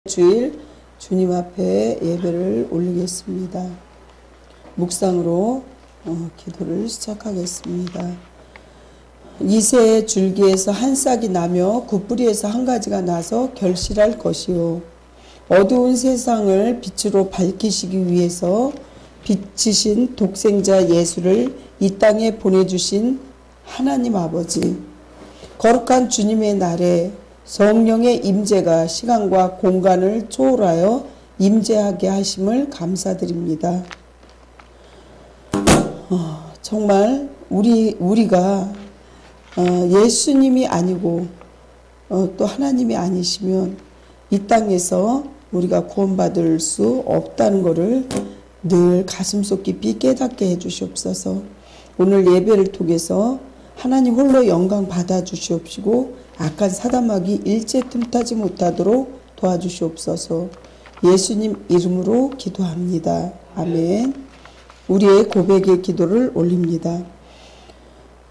주일 주님 앞에 예배를 올리겠습니다. 묵상으로 기도를 시작하겠습니다. 이새의 줄기에서 한 싹이 나며 그 뿌리에서 한 가지가 나서 결실할 것이요 어두운 세상을 빛으로 밝히시기 위해서 빛이신 독생자 예수를 이 땅에 보내주신 하나님 아버지, 거룩한 주님의 날에 성령의 임재가 시간과 공간을 초월하여 임재하게 하심을 감사드립니다. 정말 우리가 예수님이 아니고 또 하나님이 아니시면 이 땅에서 우리가 구원받을 수 없다는 것을 늘 가슴속 깊이 깨닫게 해주시옵소서. 오늘 예배를 통해서 하나님 홀로 영광 받아주시옵시고 악한 사단마귀 일체 틈타지 못하도록 도와주시옵소서. 예수님 이름으로 기도합니다. 아멘. 우리의 고백의 기도를 올립니다.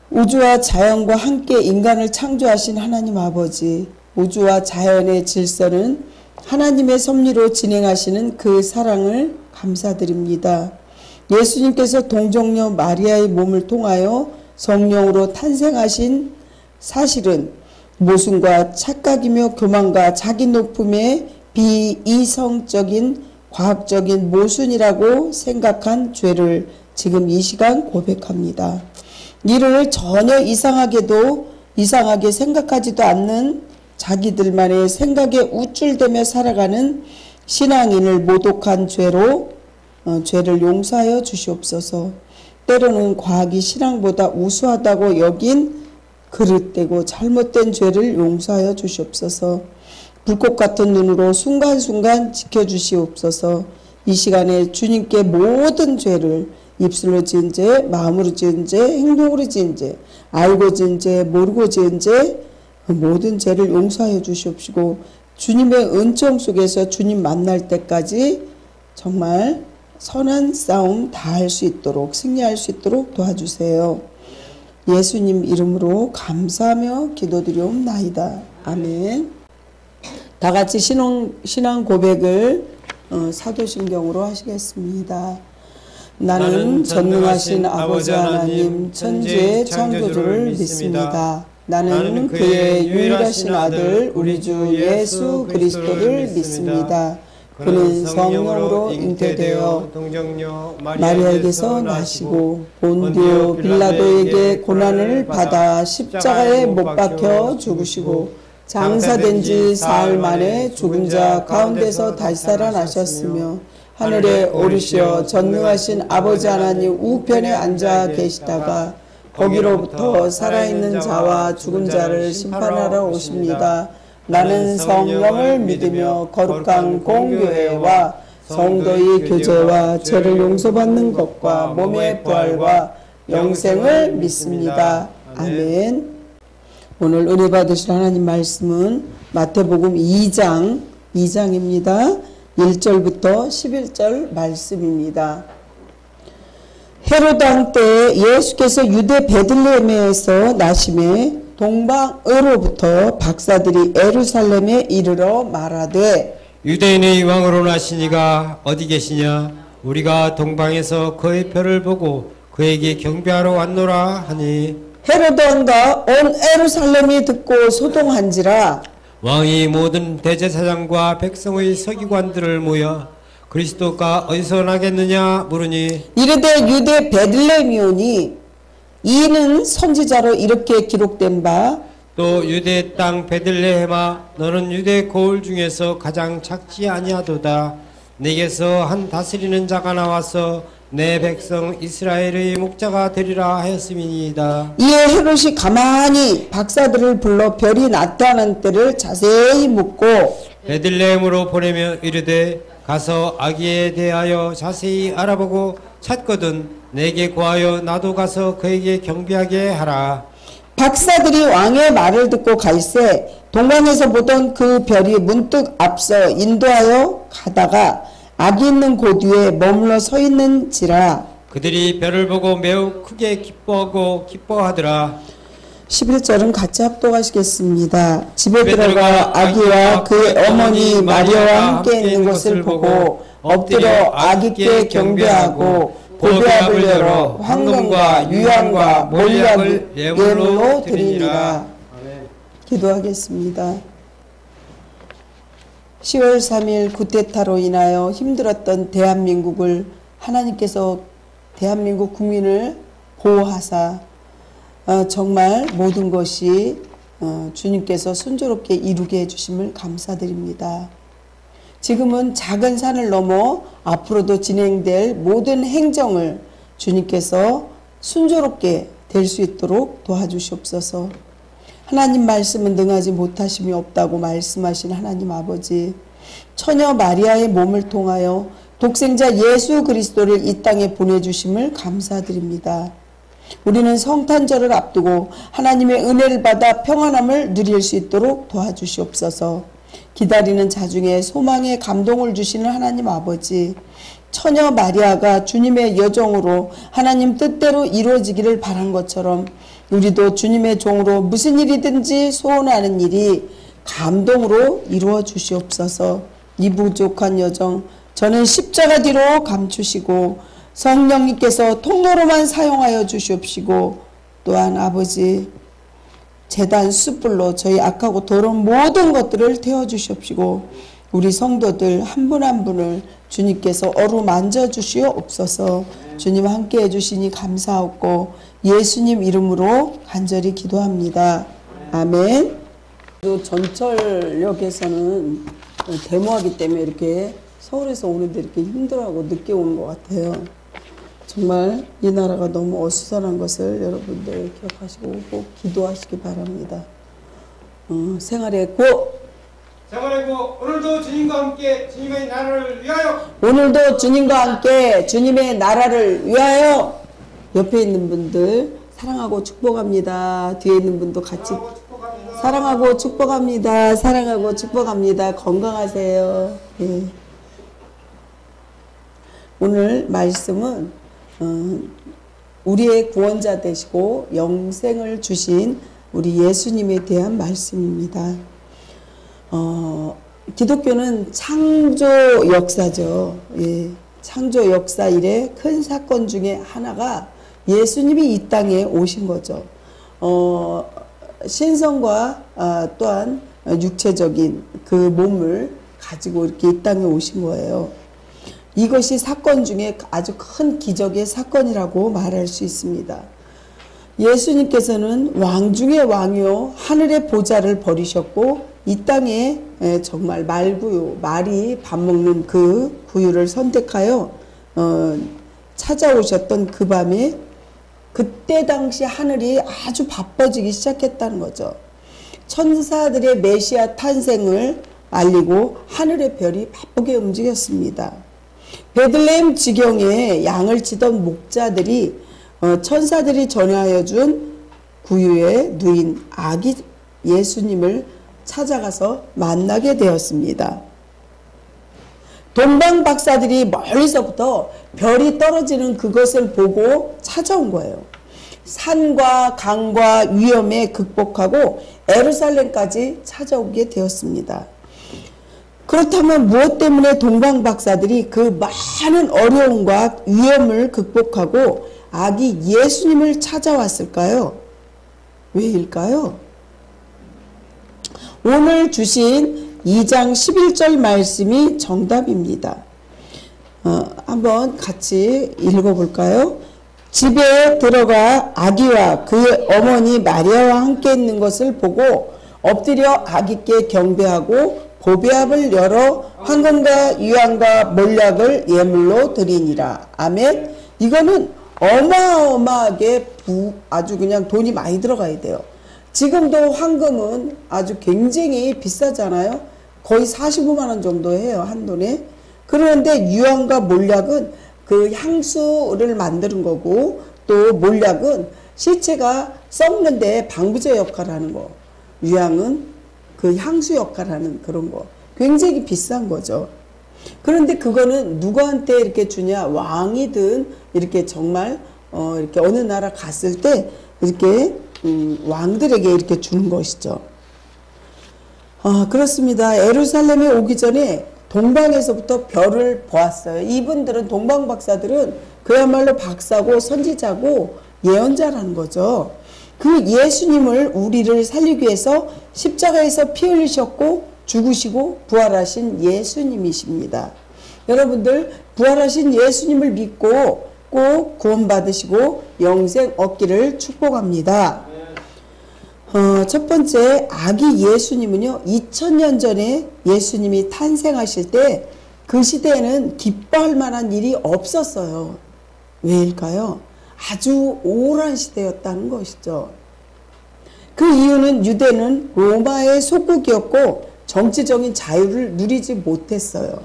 우주와 자연과 함께 인간을 창조하신 하나님 아버지, 우주와 자연의 질서는 하나님의 섭리로 진행하시는 그 사랑을 감사드립니다. 예수님께서 동정녀 마리아의 몸을 통하여 성령으로 탄생하신 사실은 모순과 착각이며 교만과 자기 높음의 비이성적인 과학적인 모순이라고 생각한 죄를 지금 이 시간 고백합니다. 이를 전혀 이상하게 생각하지도 않는 자기들만의 생각에 우쭐대며 살아가는 신앙인을 모독한 죄를 용서하여 주시옵소서. 때로는 과학이 신앙보다 우수하다고 여긴 그릇되고 잘못된 죄를 용서하여 주시옵소서. 불꽃 같은 눈으로 순간순간 지켜주시옵소서. 이 시간에 주님께 모든 죄를 입술로 지은 죄, 마음으로 지은 죄, 행동으로 지은 죄, 알고 지은 죄, 모르고 지은 죄, 모든 죄를 용서하여 주시옵시고 주님의 은총 속에서 주님 만날 때까지 정말 선한 싸움 다 할 수 있도록, 승리할 수 있도록 도와주세요. 예수님 이름으로 감사하며 기도드리옵나이다. 아멘. 다 같이 신앙 고백을 사도신경으로 하시겠습니다. 나는 전능하신 아버지 하나님 천지의 창조주를 믿습니다. 나는 그의 유일하신 아들 우리 주 예수 그리스도를 믿습니다. 그는 성령으로 잉태되어 마리아에게서 나시고 본디오 빌라도에게 고난을 받아 십자가에 못 박혀 죽으시고 장사된 지 사흘 만에 죽은 자 가운데서 다시 살아나셨으며 하늘에 오르시어 전능하신 아버지 하나님 우편에 앉아 계시다가 거기로부터 살아있는 자와 죽은 자를 심판하러 오십니다. 나는 성령을 믿으며 거룩한 공교회와 성도의 교제와 죄를 용서받는 것과 몸의 부활과 영생을 믿습니다. 아멘. 오늘 은혜 받으실 하나님 말씀은 마태복음 2장입니다. 1절부터 11절 말씀입니다. 헤롯 왕 때 예수께서 유대 베들레헴에서 나심에 동방으로부터 박사들이 예루살렘에 이르러 말하되 유대인의 왕으로 나시니가 어디 계시냐? 우리가 동방에서 그의 표를 보고 그에게 경배하러 왔노라 하니 헤롯 왕과 온 예루살렘이 듣고 소동한지라. 왕이 모든 대제사장과 백성의 서기관들을 모여 그리스도가 어디서 나겠느냐 물으니 이르되 유대 베들레헴이오니 이는 선지자로 이렇게 기록된 바 또 유대 땅 베들레헴아 너는 유대 고을 중에서 가장 작지 아니하도다. 내게서 한 다스리는 자가 나와서 내 백성 이스라엘의 목자가 되리라 하였음이니이다. 이에 헤롯이 가만히 박사들을 불러 별이 나타난 때를 자세히 묻고 베들레헴으로 보내며 이르되 가서 아기에 대하여 자세히 알아보고 찾거든 내게 구하여 나도 가서 그에게 경배하게 하라. 박사들이 왕의 말을 듣고 갈새 동방에서 보던 그 별이 문득 앞서 인도하여 가다가 아기 있는 곳 위에 머물러 서 있는지라. 그들이 별을 보고 매우 크게 기뻐하더라. 11절은 같이 합독하시겠습니다. 집에 들어가 아기와 그의 어머니 마리아와 함께 있는 것을 보고 엎드려 아기께 경배하고 보배압을 열어 황금과 유향과 몰약을 예물로 드리니라. 기도하겠습니다. 10월 3일 쿠데타로 인하여 힘들었던 대한민국을 하나님께서 대한민국 국민을 보호하사 정말 모든 것이 주님께서 순조롭게 이루게 해주심을 감사드립니다. 지금은 작은 산을 넘어 앞으로도 진행될 모든 행정을 주님께서 순조롭게 될 수 있도록 도와주시옵소서. 하나님 말씀은 능하지 못하심이 없다고 말씀하신 하나님 아버지, 처녀 마리아의 몸을 통하여 독생자 예수 그리스도를 이 땅에 보내주심을 감사드립니다. 우리는 성탄절을 앞두고 하나님의 은혜를 받아 평안함을 누릴 수 있도록 도와주시옵소서. 기다리는 자중에 소망의 감동을 주시는 하나님 아버지, 처녀 마리아가 주님의 여정으로 하나님 뜻대로 이루어지기를 바란 것처럼 우리도 주님의 종으로 무슨 일이든지 소원하는 일이 감동으로 이루어 주시옵소서. 이 부족한 여정 저는 십자가 뒤로 감추시고 성령님께서 통로로만 사용하여 주시옵시고, 또한 아버지 제단 숯불로 저희 악하고 더러운 모든 것들을 태워 주시옵시고 우리 성도들 한 분 한 분을 주님께서 어루만져 주시옵소서. 주님 함께 해주시니 감사하고 예수님 이름으로 간절히 기도합니다. 아멘. 또 전철역에서는 데모하기 때문에 이렇게 서울에서 오는데 이렇게 힘들어하고 늦게 오는 것 같아요. 정말 이 나라가 너무 어수선한 것을 여러분들 기억하시고 꼭 기도하시기 바랍니다. 생활의 고! 생활의 고! 오늘도 주님과 함께 주님의 나라를 위하여! 오늘도 주님과 함께 주님의 나라를 위하여! 옆에 있는 분들 사랑하고 축복합니다. 뒤에 있는 분도 같이 사랑하고 축복합니다. 사랑하고 축복합니다. 건강하세요. 예. 오늘 말씀은 우리의 구원자 되시고 영생을 주신 우리 예수님에 대한 말씀입니다. 기독교는 창조 역사죠. 예. 창조 역사 이래 큰 사건 중에 하나가 예수님이 이 땅에 오신 거죠. 신성과 또한 육체적인 그 몸을 가지고 이렇게 이 땅에 오신 거예요. 이것이 사건 중에 아주 큰 기적의 사건이라고 말할 수 있습니다. 예수님께서는 왕 중의 왕이요 하늘의 보좌를 버리셨고 이 땅에 정말 말구유, 말이 밥 먹는 그 구유를 선택하여 찾아오셨던 그 밤에 그때 당시 하늘이 아주 바빠지기 시작했다는 거죠. 천사들의 메시아 탄생을 알리고 하늘의 별이 바쁘게 움직였습니다. 베들레헴 지경에 양을 치던 목자들이 천사들이 전하여 준 구유에 누인 아기 예수님을 찾아가서 만나게 되었습니다. 동방 박사들이 멀리서부터 별이 떨어지는 그것을 보고 찾아온 거예요. 산과 강과 위험에 극복하고 예루살렘까지 찾아오게 되었습니다. 그렇다면 무엇 때문에 동방 박사들이 그 많은 어려움과 위험을 극복하고 아기 예수님을 찾아왔을까요? 왜일까요? 오늘 주신 2장 11절 말씀이 정답입니다. 한번 같이 읽어볼까요? 집에 들어가 아기와 그의 어머니 마리아와 함께 있는 것을 보고 엎드려 아기께 경배하고 보배압을 열어 황금과 유향과 몰약을 예물로 드리니라. 아멘. 이거는 어마어마하게 아주 그냥 돈이 많이 들어가야 돼요. 지금도 황금은 아주 굉장히 비싸잖아요. 거의 45만 원 정도 해요, 한 돈에. 그런데 유향과 몰약은 그 향수를 만드는 거고, 또 몰약은 시체가 썩는데 방부제 역할을 하는 거. 유향은 그 향수 역할을 하는 그런 거. 굉장히 비싼 거죠. 그런데 그거는 누구한테 이렇게 주냐? 왕이든 이렇게 정말 이렇게 어느 나라 갔을 때 이렇게 왕들에게 이렇게 주는 것이죠. 그렇습니다. 예루살렘에 오기 전에 동방에서부터 별을 보았어요. 이분들은 동방 박사들은 그야말로 박사고 선지자고 예언자라는 거죠. 그 예수님을 우리를 살리기 위해서 십자가에서 피 흘리셨고 죽으시고 부활하신 예수님이십니다. 여러분들 부활하신 예수님을 믿고 꼭 구원받으시고 영생 얻기를 축복합니다. 첫 번째 아기 예수님은요, 2000년 전에 예수님이 탄생하실 때 그 시대에는 기뻐할 만한 일이 없었어요. 왜일까요? 아주 우울한 시대였다는 것이죠. 그 이유는 유대는 로마의 속국이었고 정치적인 자유를 누리지 못했어요.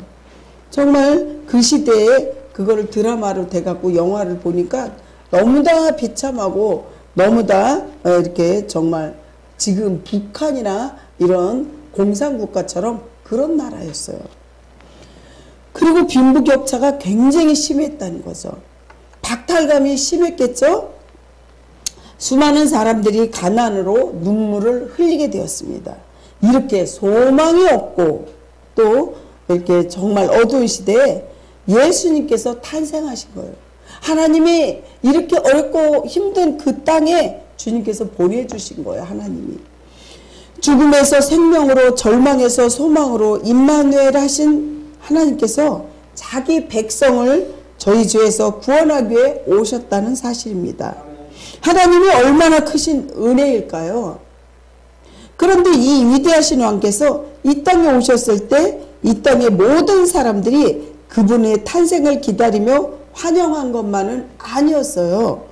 정말 그 시대에 그거를 드라마로 돼갖고 영화를 보니까 너무나 비참하고 너무나 이렇게 정말 지금 북한이나 이런 공산국가처럼 그런 나라였어요. 그리고 빈부격차가 굉장히 심했다는 거죠. 박탈감이 심했겠죠? 수많은 사람들이 가난으로 눈물을 흘리게 되었습니다. 이렇게 소망이 없고 또 이렇게 정말 어두운 시대에 예수님께서 탄생하신 거예요. 하나님이 이렇게 어렵고 힘든 그 땅에 주님께서 보내주신 거예요. 하나님이. 죽음에서 생명으로 절망에서 소망으로 임마누엘 하신 하나님께서 자기 백성을 저희 죄에서 구원하기 위해 오셨다는 사실입니다. 하나님이 얼마나 크신 은혜일까요? 그런데 이 위대하신 왕께서 이 땅에 오셨을 때 이 땅의 모든 사람들이 그분의 탄생을 기다리며 환영한 것만은 아니었어요.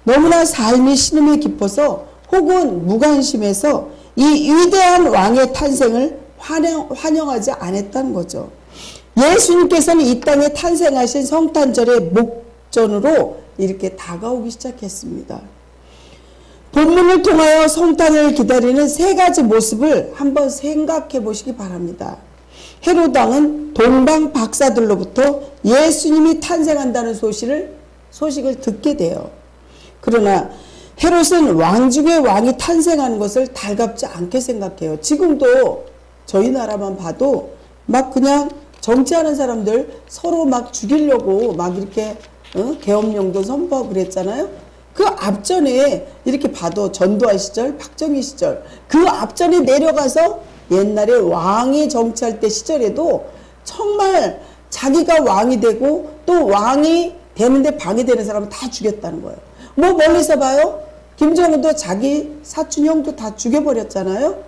너무나 삶이 신음이 깊어서 혹은 무관심해서 이 위대한 왕의 탄생을 환영하지 않았다는 거죠. 예수님께서는 이 땅에 탄생하신 성탄절의 목전으로 이렇게 다가오기 시작했습니다. 본문을 통하여 성탄을 기다리는 세 가지 모습을 한번 생각해 보시기 바랍니다. 헤롯 왕은 동방 박사들로부터 예수님이 탄생한다는 소식을 듣게 돼요. 그러나 헤롯은 왕 중에 왕이 탄생하는 것을 달갑지 않게 생각해요. 지금도 저희 나라만 봐도 막 그냥 정치하는 사람들 서로 막 죽이려고 막 이렇게 계엄령도 선포하고 그랬잖아요. 그 앞전에 이렇게 봐도 전두환 시절, 박정희 시절 그 앞전에 내려가서 옛날에 왕이 정치할 때 시절에도 정말 자기가 왕이 되고 또 왕이 되는데 방해되는 사람은 다 죽였다는 거예요. 뭐 멀리서 봐요? 김정은도 자기 사촌 형도 다 죽여버렸잖아요.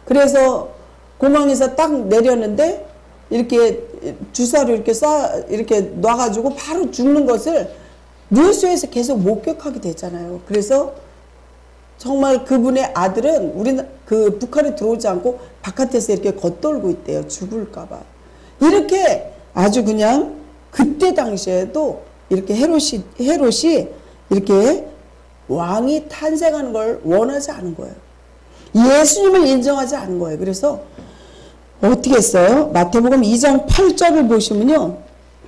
그래서 공항에서 딱 내렸는데 이렇게 주사로 이렇게 놔가지고 바로 죽는 것을 뉴스에서 계속 목격하게 되잖아요. 그래서 정말 그분의 아들은 그 북한에 들어오지 않고 바깥에서 이렇게 겉돌고 있대요. 죽을까봐. 이렇게 아주 그냥 그때 당시에도 이렇게 헤롯이 이렇게 왕이 탄생하는 걸 원하지 않은 거예요. 예수님을 인정하지 않은 거예요. 그래서 어떻게 했어요? 마태복음 2장 8절을 보시면요.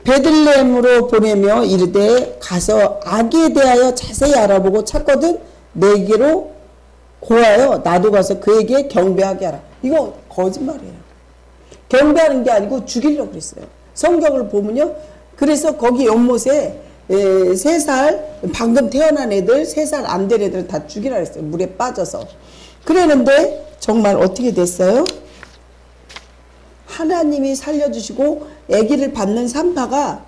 베들레헴으로 보내며 이르되 가서 아기에 대하여 자세히 알아보고 찾거든 내게로 고하여 나도 가서 그에게 경배하게 하라. 이거 거짓말이에요. 경배하는 게 아니고 죽이려고 그랬어요. 성경을 보면요. 그래서 거기 연못에 3살 방금 태어난 애들 3살 안 된 애들 다 죽이라 그랬어요. 물에 빠져서. 그랬는데 정말 어떻게 됐어요? 하나님이 살려주시고 아기를 받는 산파가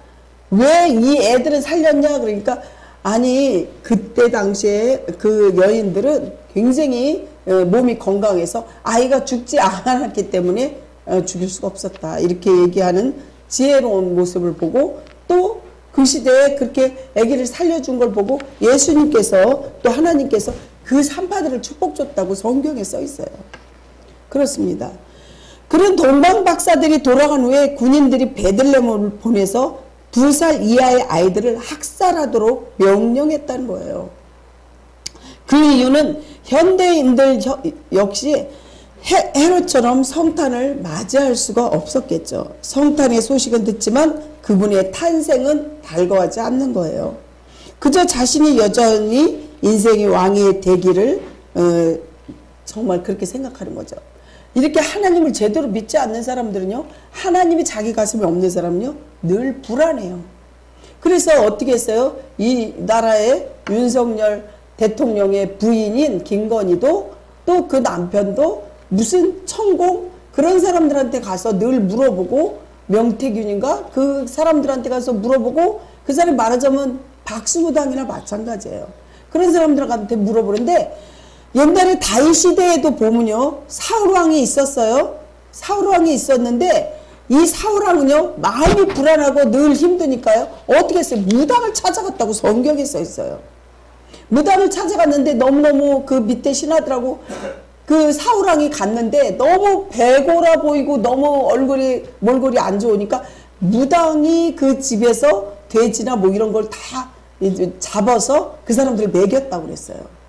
왜 이 애들은 살렸냐 그러니까 아니 그때 당시에 그 여인들은 굉장히 몸이 건강해서 아이가 죽지 않았기 때문에 죽일 수가 없었다 이렇게 얘기하는 지혜로운 모습을 보고 또 그 시대에 그렇게 아기를 살려준 걸 보고 예수님께서 또 하나님께서 그 산파들을 축복 줬다고 성경에 써 있어요. 그렇습니다. 그런 동방 박사들이 돌아간 후에 군인들이 베들레헴을 보내서 2살 이하의 아이들을 학살하도록 명령했다는 거예요. 그 이유는 현대인들 역시 헤롯처럼 성탄을 맞이할 수가 없었겠죠. 성탄의 소식은 듣지만 그분의 탄생은 달궈하지 않는 거예요. 그저 자신이 여전히 인생의 왕이 되기를 정말 그렇게 생각하는 거죠. 이렇게 하나님을 제대로 믿지 않는 사람들은요, 하나님이 자기 가슴에 없는 사람은요 늘 불안해요. 그래서 어떻게 했어요? 이 나라의 윤석열 대통령의 부인인 김건희도 또 그 남편도 무슨 천공 그런 사람들한테 가서 늘 물어보고, 명태균인가 그 사람들한테 가서 물어보고, 그 사람이 말하자면 박수무당이나 마찬가지예요. 그런 사람들한테 물어보는데, 옛날에 다윗 시대에도 보면요 사울왕이 있었어요. 사울왕이 있었는데 이 사울왕은요 마음이 불안하고 늘 힘드니까요 어떻게 했어요? 무당을 찾아갔다고 성경에 써 있어요. 무당을 찾아갔는데 너무너무 그 밑에 신하들하고 그 사울왕이 갔는데 너무 배고라 보이고 너무 몰골이 안 좋으니까 무당이 그 집에서 돼지나 뭐 이런 걸 다 잡아서 그 사람들을 먹였다고 그랬어요.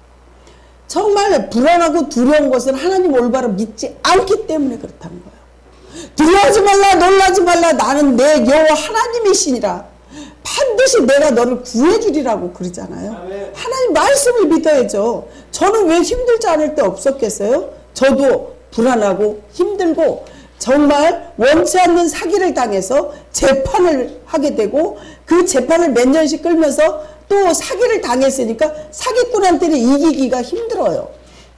정말 불안하고 두려운 것은 하나님 올바로 믿지 않기 때문에 그렇다는 거예요. 두려워하지 말라, 놀라지 말라, 나는 내 여호와 하나님의 신이라. 반드시 내가 너를 구해주리라고 그러잖아요. 하나님 말씀을 믿어야죠. 저는 왜 힘들지 않을 때 없었겠어요? 저도 불안하고 힘들고 정말 원치 않는 사기를 당해서 재판을 하게 되고, 그 재판을 몇 년씩 끌면서 또 사기를 당했으니까 사기꾼한테는 이기기가 힘들어요.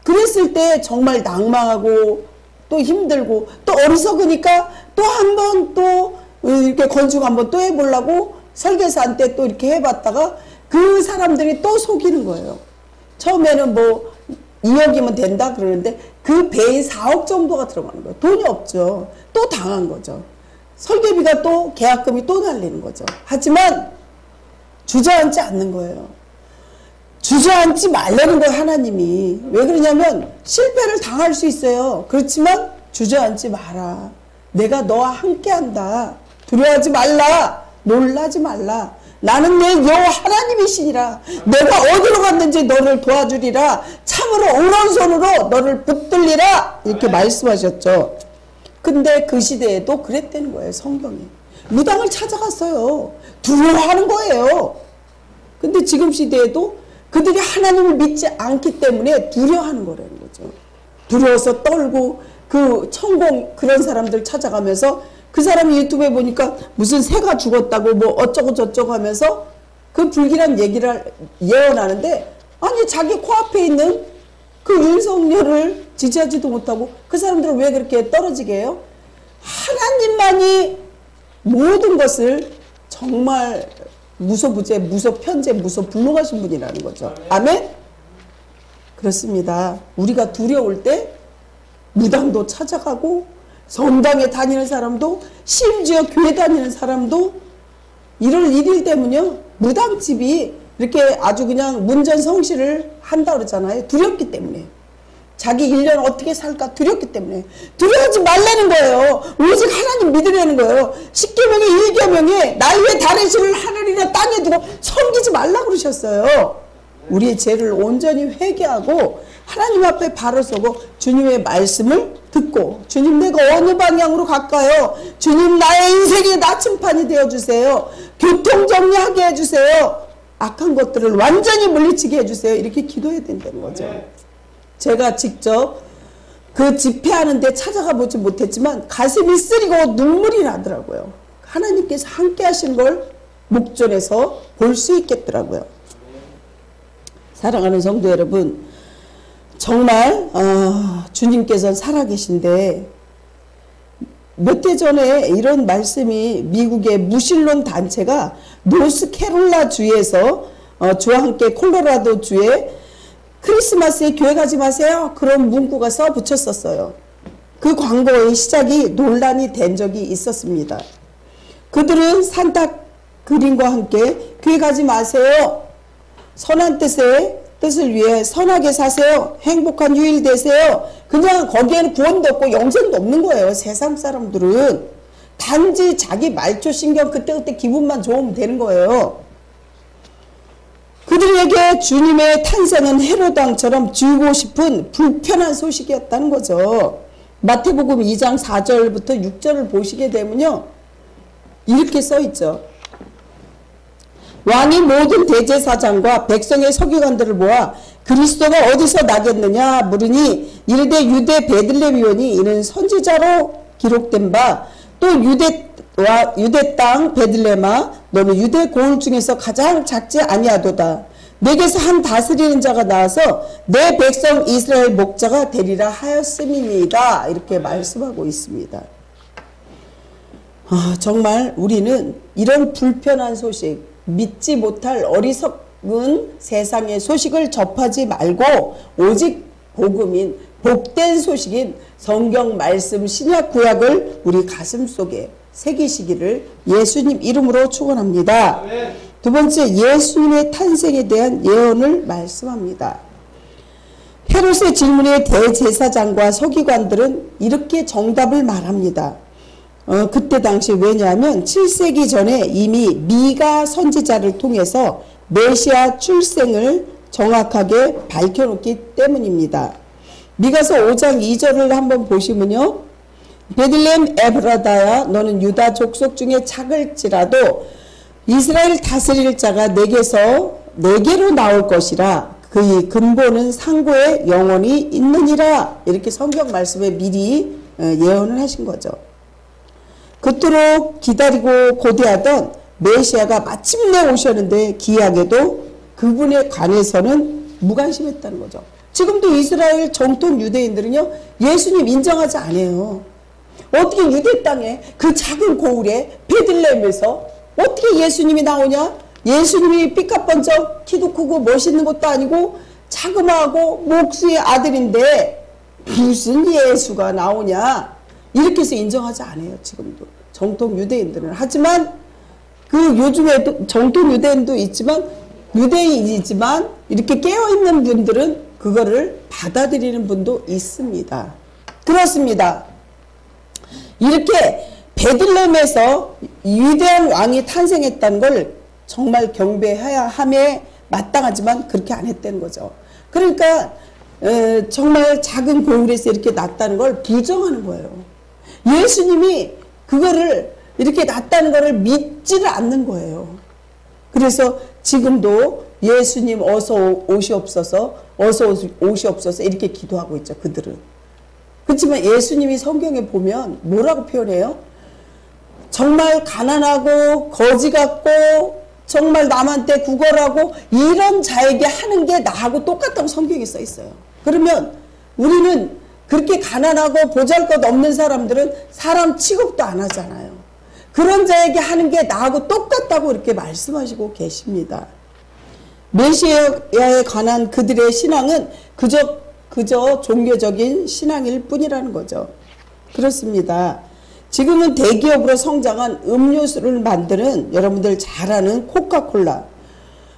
그랬을 때 정말 낭망하고 또 힘들고, 또 어리석으니까 또 한 번 또 이렇게 건축 한번 또 해보려고 설계사한테 또 이렇게 해봤다가 그 사람들이 또 속이는 거예요. 처음에는 뭐 2억이면 된다 그러는데 그 배에 4억 정도가 들어가는 거예요. 돈이 없죠. 또 당한 거죠. 설계비가 또 계약금이 또 날리는 거죠. 하지만 주저앉지 않는 거예요. 주저앉지 말라는 거예요, 하나님이. 왜 그러냐면 실패를 당할 수 있어요. 그렇지만 주저앉지 마라. 내가 너와 함께한다. 두려워하지 말라. 놀라지 말라. 나는 내 여호와 하나님의 신이라. 내가 어디로 갔는지 너를 도와주리라. 참으로 오른손으로 너를 붙들리라. 이렇게 말씀하셨죠. 근데 그 시대에도 그랬다는 거예요, 성경이. 무당을 찾아갔어요. 두려워하는 거예요. 근데 지금 시대에도 그들이 하나님을 믿지 않기 때문에 두려워하는 거라는 거죠. 두려워서 떨고 그 천공 그런 사람들 찾아가면서 그 사람이 유튜브에 보니까 무슨 새가 죽었다고 뭐 어쩌고 저쩌고 하면서 그 불길한 얘기를 예언하는데, 아니 자기 코앞에 있는 그 윤석열을 지지하지도 못하고 그 사람들은 왜 그렇게 떨어지게 해요? 하나님만이 모든 것을 정말 무소부재, 무소편재, 무소불능하신 분이라는 거죠. 아멘? 그렇습니다. 우리가 두려울 때 무당도 찾아가고 성당에 다니는 사람도, 심지어 교회 다니는 사람도 1월 1일 되면요 무당집이 이렇게 아주 그냥 문전성시를 한다 그러잖아요. 두렵기 때문에. 자기 1년 어떻게 살까 두렵기 때문에. 두려워하지 말라는 거예요. 오직 하나님 믿으려는 거예요. 10계명에 1계명에 날 위해 다른 신을 하늘이나 땅에 두고 섬기지 말라 그러셨어요. 우리의 죄를 온전히 회개하고 하나님 앞에 바로 서고 주님의 말씀을 듣고, 주님 내가 어느 방향으로 갈까요? 주님 나의 인생의 나침판이 되어주세요. 교통정리하게 해주세요. 악한 것들을 완전히 물리치게 해주세요. 이렇게 기도해야 된다는 거죠. 제가 직접 그 집회하는 데 찾아가 보지 못했지만 가슴이 쓰리고 눈물이 나더라고요. 하나님께서 함께 하신 걸 목전에서 볼 수 있겠더라고요. 사랑하는 성도 여러분, 정말 주님께서는 살아계신데, 몇 해 전에 이런 말씀이 미국의 무신론 단체가 노스캐롤라 주에서 주와 함께 콜로라도 주에 크리스마스에 교회 가지 마세요. 그런 문구가 써 붙였었어요. 그 광고의 시작이 논란이 된 적이 있었습니다. 그들은 산타 그림과 함께 교회 가지 마세요. 선한 뜻을 위해 선하게 사세요. 행복한 휴일 되세요. 그냥 거기에는 구원도 없고 영생도 없는 거예요. 세상 사람들은 단지 자기 말초 신경 그때그때 기분만 좋으면 되는 거예요. 그들에게 주님의 탄생은 헤로당처럼 주고 싶은 불편한 소식이었다는 거죠. 마태복음 2장 4절부터 6절을 보시게 되면요 이렇게 써 있죠. 왕이 모든 대제사장과 백성의 서기관들을 모아 그리스도가 어디서 나겠느냐 물으니 이르되 유대 베들레헴이오니 이는 선지자로 기록된 바 또 유대 땅 베들레헴아 너는 유대 고을 중에서 가장 작지 아니하도다. 내게서 한 다스리는 자가 나와서 내 백성 이스라엘 목자가 되리라 하였음이니이다. 이렇게 말씀하고 있습니다. 정말 우리는 이런 불편한 소식, 믿지 못할 어리석은 세상의 소식을 접하지 말고 오직 복음인 복된 소식인 성경 말씀 신약 구약을 우리 가슴 속에 새기시기를 예수님 이름으로 축원합니다. 두 번째, 예수님의 탄생에 대한 예언을 말씀합니다. 헤롯의 질문에 대제사장과 서기관들은 이렇게 정답을 말합니다. 그때 당시 왜냐하면 7세기 전에 이미 미가 선지자를 통해서 메시아 출생을 정확하게 밝혀놓기 때문입니다. 미가서 5장 2절을 한번 보시면요. 베들레헴 에브라다야 너는 유다 족속 중에 작을지라도 이스라엘 다스릴 자가 내게로 나올 것이라 그의 근본은 상고에 영원히 있느니라. 이렇게 성경 말씀에 미리 예언을 하신 거죠. 그토록 기다리고 고대하던 메시아가 마침내 오셨는데 기약에도 그분에 관해서는 무관심했다는 거죠. 지금도 이스라엘 정통 유대인들은요 예수님 인정하지 않아요. 어떻게 유대 땅에 그 작은 고을에 베들레헴에서 어떻게 예수님이 나오냐? 예수님이 삐까뻔쩍 키도 크고 멋있는 것도 아니고 자그마하고 목수의 아들인데 무슨 예수가 나오냐? 이렇게 해서 인정하지 않아요. 지금도 정통 유대인들은. 하지만 그 요즘에도 정통 유대인도 있지만 유대인이지만 이렇게 깨어있는 분들은 그거를 받아들이는 분도 있습니다. 그렇습니다. 이렇게 베들레헴에서 위대한 왕이 탄생했다는 걸 정말 경배해야 함에 마땅하지만 그렇게 안 했다는 거죠. 그러니까 정말 작은 고을에서 이렇게 났다는 걸 부정하는 거예요. 예수님이 그거를 이렇게 났다는 거를 믿지를 않는 거예요. 그래서 지금도 예수님 어서 오시옵소서 어서 오시옵소서 이렇게 기도하고 있죠. 그들은. 그렇지만 예수님이 성경에 보면 뭐라고 표현해요? 정말 가난하고 거지 같고 정말 남한테 구걸하고 이런 자에게 하는 게 나하고 똑같다고 성경에 써 있어요. 그러면 우리는 그렇게 가난하고 보잘것없는 사람들은 사람 취급도 안 하잖아요. 그런 자에게 하는 게 나하고 똑같다고 이렇게 말씀하시고 계십니다. 메시아에 관한 그들의 신앙은 그저 종교적인 신앙일 뿐이라는 거죠. 그렇습니다. 지금은 대기업으로 성장한 음료수를 만드는 여러분들 잘 아는 코카콜라.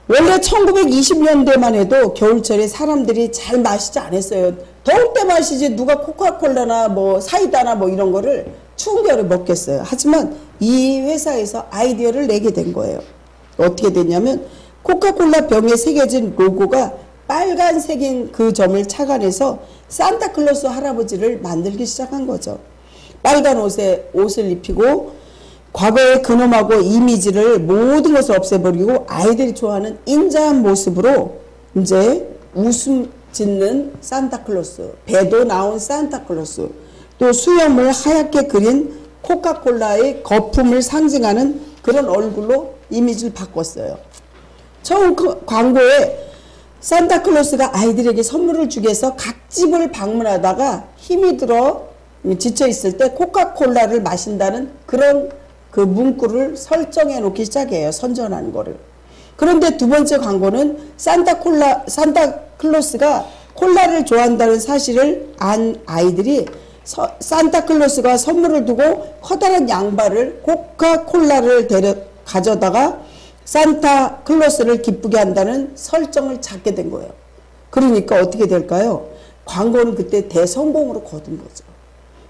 원래 1920년대만 해도 겨울철에 사람들이 잘 마시지 않았어요. 더울 때 마시지 누가 코카콜라나 뭐 사이다나 뭐 이런 거를 추운 겨울에 먹겠어요. 하지만 이 회사에서 아이디어를 내게 된 거예요. 어떻게 됐냐면 코카콜라 병에 새겨진 로고가 빨간색인 그 점을 착안해서 산타클로스 할아버지를 만들기 시작한 거죠. 빨간 옷을 입히고 과거의 근엄하고 이미지를 모든 것을 없애버리고 아이들이 좋아하는 인자한 모습으로 이제 웃음 짓는 산타클로스, 배도 나온 산타클로스, 또 수염을 하얗게 그린 코카콜라의 거품을 상징하는 그런 얼굴로 이미지를 바꿨어요. 처음 광고에 산타클로스가 아이들에게 선물을 주기 위해서 각 집을 방문하다가 힘이 들어 지쳐 있을 때 코카콜라를 마신다는 그런 그 문구를 설정해 놓기 시작해요. 선전하는 거를. 그런데 두 번째 광고는 산타클로스가 콜라를 좋아한다는 사실을 안 아이들이 산타클로스가 선물을 두고 커다란 양발을 코카콜라를 가져다가 산타클로스를 기쁘게 한다는 설정을 찾게 된 거예요. 그러니까 어떻게 될까요? 광고는 그때 대성공으로 거둔 거죠.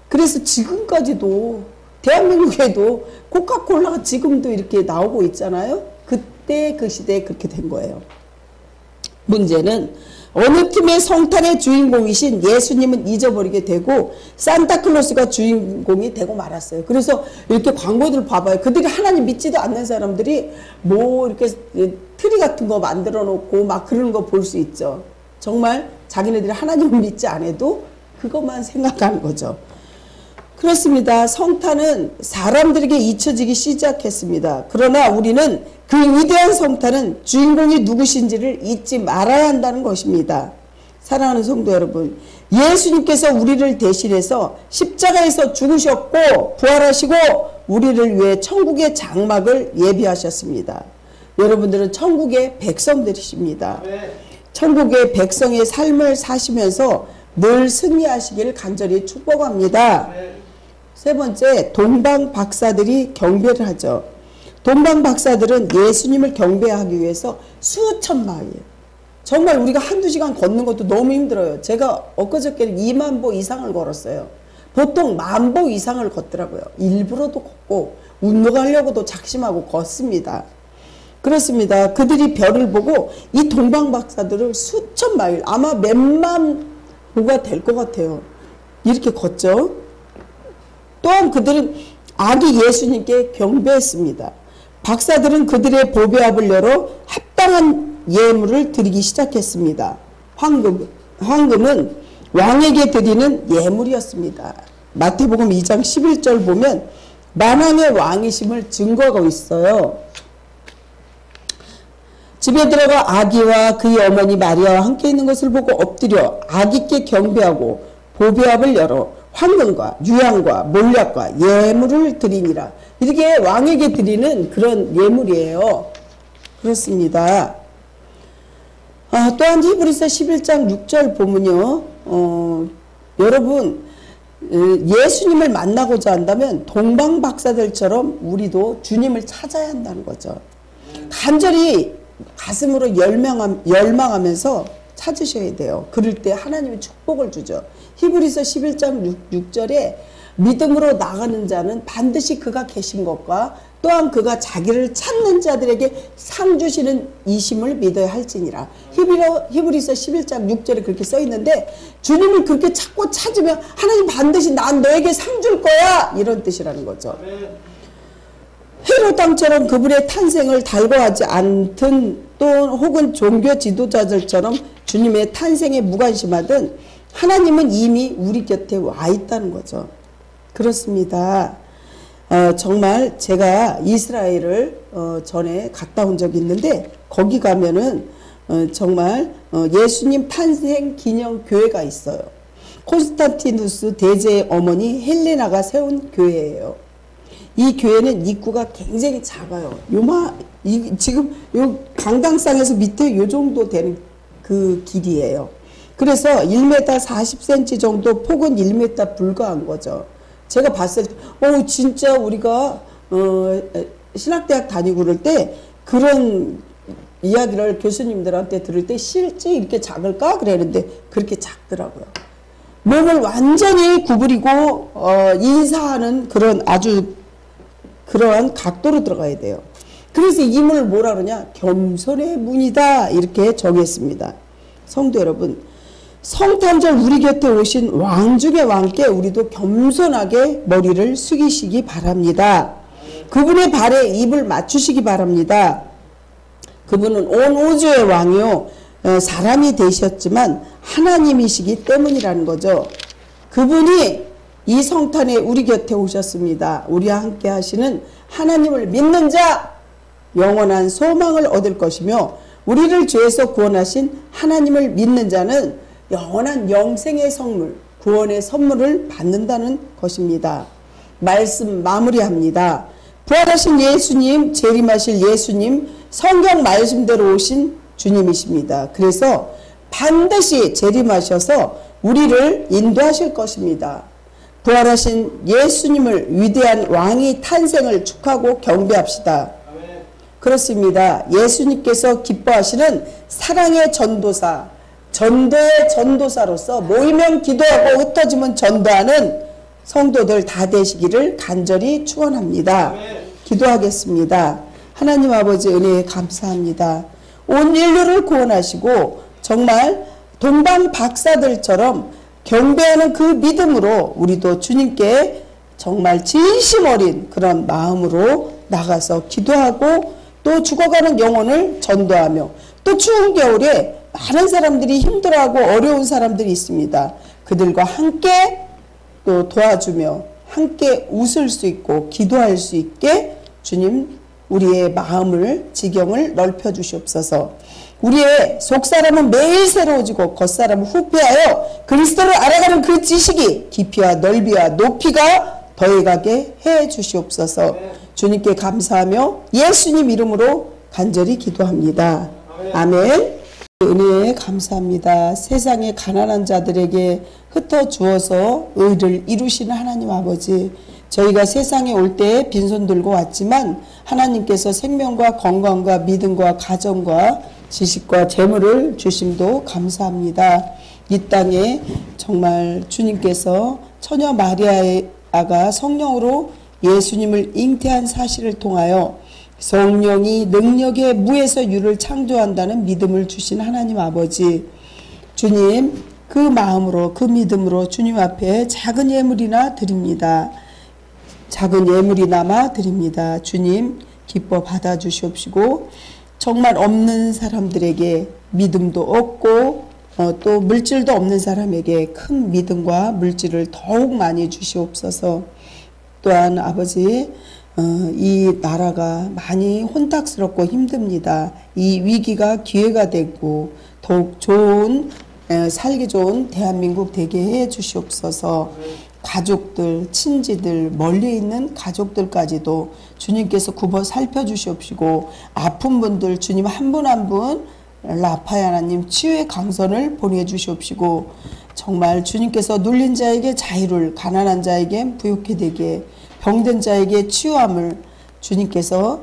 그래서 지금까지도 대한민국에도 코카콜라가 지금도 이렇게 나오고 있잖아요. 그때 그 시대에 그렇게 된 거예요. 문제는 어느 팀의 성탄의 주인공이신 예수님은 잊어버리게 되고 산타클로스가 주인공이 되고 말았어요. 그래서 이렇게 광고들 봐봐요. 그들이 하나님 믿지도 않는 사람들이 뭐 이렇게 트리 같은 거 만들어 놓고 막 그러는 거 볼 수 있죠. 정말 자기네들이 하나님을 믿지 않아도 그것만 생각하는 거죠. 그렇습니다. 성탄은 사람들에게 잊혀지기 시작했습니다. 그러나 우리는 그 위대한 성탄은 주인공이 누구신지를 잊지 말아야 한다는 것입니다. 사랑하는 성도 여러분, 예수님께서 우리를 대신해서 십자가에서 죽으셨고 부활하시고 우리를 위해 천국의 장막을 예비하셨습니다. 여러분들은 천국의 백성들이십니다. 천국의 백성의 삶을 사시면서 늘 승리하시길 간절히 축복합니다. 세 번째, 동방 박사들이 경배를 하죠. 동방 박사들은 예수님을 경배하기 위해서 수천 마일, 정말 우리가 한두 시간 걷는 것도 너무 힘들어요. 제가 엊그저께는 2만 보 이상을 걸었어요. 보통 10,000보 이상을 걷더라고요. 일부러도 걷고 운동하려고도 작심하고 걷습니다. 그렇습니다. 그들이 별을 보고 이 동방 박사들을 수천 마일, 아마 몇만 보가 될 것 같아요. 이렇게 걷죠. 또한 그들은 아기 예수님께 경배했습니다. 박사들은 그들의 보배압을 열어 합당한 예물을 드리기 시작했습니다. 황금은 왕에게 드리는 예물이었습니다. 마태복음 2장 11절 보면 만왕의 왕이심을 증거하고 있어요. 집에 들어가 아기와 그의 어머니 마리아와 함께 있는 것을 보고 엎드려 아기께 경배하고 보배압을 열어 황금과 유향과 몰약과 예물을 드리니라. 이렇게 왕에게 드리는 그런 예물이에요. 그렇습니다. 또한 히브리서 11장 6절 보면요. 여러분 예수님을 만나고자 한다면 동방 박사들처럼 우리도 주님을 찾아야 한다는 거죠. 간절히 가슴으로 열망하면서 찾으셔야 돼요. 그럴 때 하나님의 축복을 주죠. 히브리서 11장 6절에 믿음으로 나가는 자는 반드시 그가 계신 것과 또한 그가 자기를 찾는 자들에게 상 주시는 이심을 믿어야 할지니라. 히브리서 11장 6절에 그렇게 써 있는데 주님을 그렇게 찾고 찾으면 하나님 반드시 난 너에게 상 줄 거야 이런 뜻이라는 거죠. 헤롯 왕처럼 그분의 탄생을 달궈하지 않든 또 혹은 종교 지도자들처럼 주님의 탄생에 무관심하든 하나님은 이미 우리 곁에 와 있다는 거죠. 그렇습니다. 정말 제가 이스라엘을 전에 갔다 온 적이 있는데 거기 가면은 정말 예수님 탄생 기념 교회가 있어요. 콘스탄티누스 대제의 어머니 헬레나가 세운 교회예요. 이 교회는 입구가 굉장히 작아요. 지금 요 강당상에서 밑에 요 정도 되는 그 길이에요. 그래서 1m 40cm 정도, 폭은 1m 불과한 거죠. 제가 봤을 때, 진짜 우리가, 신학대학 다니고 그럴 때 그런 이야기를 교수님들한테 들을 때 실제 이렇게 작을까? 그랬는데 그렇게 작더라고요. 몸을 완전히 구부리고, 인사하는 그런 아주 그러한 각도로 들어가야 돼요. 그래서 이 문을 뭐라 그러냐? 겸손의 문이다. 이렇게 정했습니다. 성도 여러분, 성탄절 우리 곁에 오신 왕 중의 왕께 우리도 겸손하게 머리를 숙이시기 바랍니다. 그분의 발에 입을 맞추시기 바랍니다. 그분은 온 우주의 왕이요. 사람이 되셨지만 하나님이시기 때문이라는 거죠. 그분이 이 성탄에 우리 곁에 오셨습니다. 우리와 함께 하시는 하나님을 믿는 자 영원한 소망을 얻을 것이며 우리를 죄에서 구원하신 하나님을 믿는 자는 영원한 영생의 선물, 구원의 선물을 받는다는 것입니다. 말씀 마무리합니다. 부활하신 예수님, 재림하실 예수님, 성경 말씀대로 오신 주님이십니다. 그래서 반드시 재림하셔서 우리를 인도하실 것입니다. 부활하신 예수님을 위대한 왕이 탄생을 축하하고 경배합시다. 그렇습니다. 예수님께서 기뻐하시는 사랑의 전도사, 전도의 전도사로서 모이면 기도하고 흩어지면 전도하는 성도들 다 되시기를 간절히 축원합니다. 기도하겠습니다. 하나님 아버지 은혜에 감사합니다. 온 인류를 구원하시고 정말 동방 박사들처럼 경배하는 그 믿음으로 우리도 주님께 정말 진심 어린 그런 마음으로 나가서 기도하고 또 죽어가는 영혼을 전도하며 또 추운 겨울에 많은 사람들이 힘들어하고 어려운 사람들이 있습니다. 그들과 함께 또 도와주며 함께 웃을 수 있고 기도할 수 있게 주님 우리의 마음을 지경을 넓혀 주시옵소서. 우리의 속사람은 매일 새로워지고 겉사람은 후패하여 그리스도를 알아가는 그 지식이 깊이와 넓이와 높이가 더해가게 해 주시옵소서. 주님께 감사하며 예수님 이름으로 간절히 기도합니다. 아멘. 은혜에 감사합니다. 세상의 가난한 자들에게 흩어 주어서 의를 이루시는 하나님 아버지, 저희가 세상에 올 때 빈손 들고 왔지만 하나님께서 생명과 건강과 믿음과 가정과 지식과 재물을 주심도 감사합니다. 이 땅에 정말 주님께서 처녀 마리아가 성령으로 예수님을 잉태한 사실을 통하여 성령이 능력의 무에서 유를 창조한다는 믿음을 주신 하나님 아버지, 주님 그 마음으로 그 믿음으로 주님 앞에 작은 예물이나 드립니다. 작은 예물이나마 드립니다. 주님 기뻐 받아주시옵시고 정말 없는 사람들에게 믿음도 없고 또 물질도 없는 사람에게 큰 믿음과 물질을 더욱 많이 주시옵소서. 또한 아버지 이 나라가 많이 혼탁스럽고 힘듭니다. 이 위기가 기회가 되고 더욱 좋은 살기 좋은 대한민국 되게 해 주시옵소서. 가족들, 친지들, 멀리 있는 가족들까지도 주님께서 굽어 살펴주시옵시고 아픈 분들 주님 한 분 한 분 라파의 하나님 치유의 강선을 보내주시옵시고 정말 주님께서 눌린 자에게 자유를, 가난한 자에게 부욕해 되게, 병든 자에게 치유함을 주님께서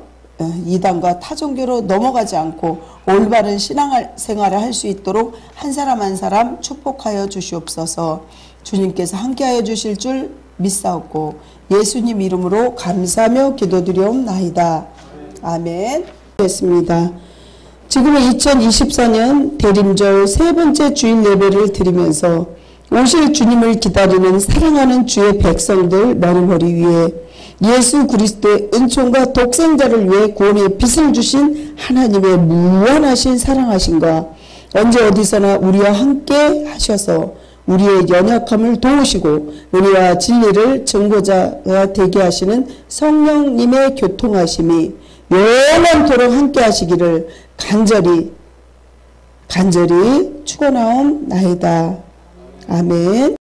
이단과 타종교로 넘어가지 않고 올바른 신앙생활을 할 수 있도록 한 사람 한 사람 축복하여 주시옵소서. 주님께서 함께하여 주실 줄 믿사옵고 예수님 이름으로 감사하며 기도드리옵나이다. 아멘. 됐습니다. 지금은 2024년 대림절 세 번째 주일 예배를 드리면서 오실 주님을 기다리는 사랑하는 주의 백성들 머리머리 위에 예수 그리스도의 은총과 독생자를 위해 구원의 빛을 주신 하나님의 무한하신 사랑하심과 언제 어디서나 우리와 함께 하셔서 우리의 연약함을 도우시고 은혜와 진리를 증거자가 되게 하시는 성령님의 교통하심이 영원토록 함께 하시기를 간절히 축원하옵나이다. 아멘.